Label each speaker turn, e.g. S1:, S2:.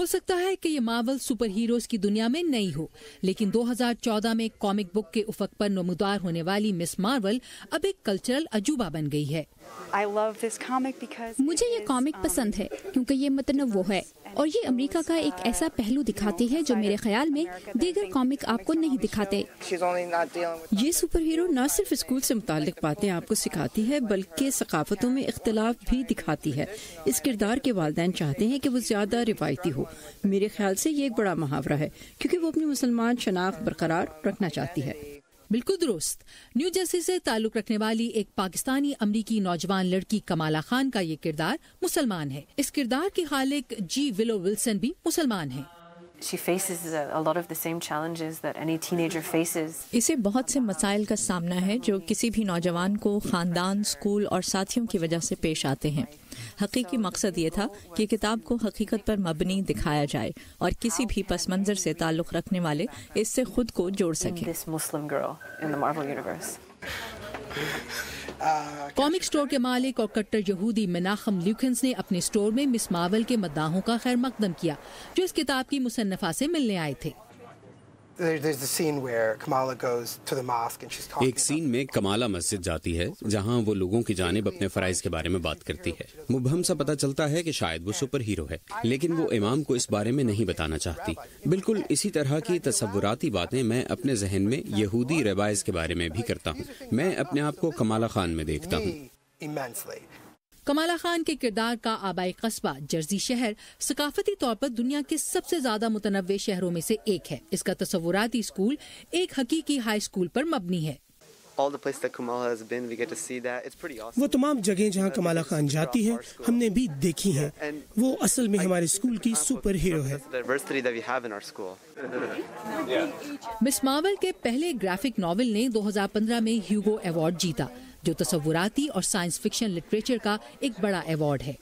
S1: ہو سکتا ہے کہ یہ مارول سپر ہیروز کی دنیا میں نئی ہو، لیکن 2014 میں کامک بک کے افق پر نمودار ہونے والی مس مارول اب ایک کلچرل عجوبہ بن گئی ہے۔
S2: مجھے یہ کامک پسند ہے کیونکہ یہ متنوع ہے اور یہ امریکہ کا ایک ایسا پہلو دکھاتی ہے جو میرے خیال میں دیگر کامک آپ کو نہیں دکھاتے۔
S3: یہ سپر ہیرو نہ صرف اسکول سے متعلق باتیں آپ کو سکھاتی ہے بلکہ ثقافتوں میں اختلاف بھی دکھاتی ہے۔ اس کردار کے والدین چاہتے ہیں کہ وہ زیادہ روایتی ہو۔ میرے خیال سے یہ ایک بڑا محاورہ ہے کیونکہ وہ اپنی مسلمان شناخت برقرار رکھنا چاہتی ہے۔
S1: بالکل درست۔ نیو جرسی سے تعلق رکھنے والی ایک پاکستانی امریکی نوجوان لڑکی کمالہ خان کا یہ کردار مسلمان ہے۔ اس کردار کی خالق جی ولو ولسن بھی مسلمان ہیں۔
S4: اسے بہت سے مسائل کا سامنا ہے جو کسی بھی نوجوان کو خاندان، اسکول اور ساتھیوں کی وجہ سے پیش آتے ہیں۔ حقیقی مقصد یہ تھا کہ کتاب کو حقیقت پر مبنی دکھایا جائے اور کسی بھی پس منظر سے تعلق رکھنے والے اس سے خود کو جوڑ سکیں۔
S1: کامک سٹور کے مالک اور کٹر یہودی مناخم لیوکنز نے اپنے سٹور میں مس مارول کے مداحوں کا خیر مقدم کیا جو اس کتاب کی مصنفہ سے ملنے آئے تھے۔
S5: ایک سین میں کمالہ مسجد جاتی ہے جہاں وہ لوگوں کی جانب اپنے فرائض کے بارے میں بات کرتی ہے۔ مبہم سا پتہ چلتا ہے کہ شاید وہ سپر ہیرو ہے، لیکن وہ امام کو اس بارے میں نہیں بتانا چاہتی۔ بالکل اسی طرح کی تصوراتی باتیں میں اپنے ذہن میں یہودی روایز کے بارے میں بھی کرتا ہوں۔ میں اپنے آپ کو کمالہ خان میں دیکھتا ہوں۔
S1: کمالہ خان کے کردار کا آبائی قصبہ جرسی شہر ثقافتی طور پر دنیا کے سب سے زیادہ متنوع شہروں میں سے ایک ہے۔ اس کا تصوراتی اسکول ایک حقیقی ہائی اسکول پر مبنی ہے۔
S6: وہ تمام جگہیں جہاں کمالہ خان جاتی ہے ہم نے بھی دیکھی ہیں۔ وہ اصل میں ہمارے اسکول کی سپر ہیرو ہے۔
S1: مس مارول کے پہلے گرافک ناول نے 2015 میں ہیوگو ایوارڈ جیتا جو تصوراتی اور سائنس فکشن لٹریچر کا ایک بڑا ایوارڈ ہے۔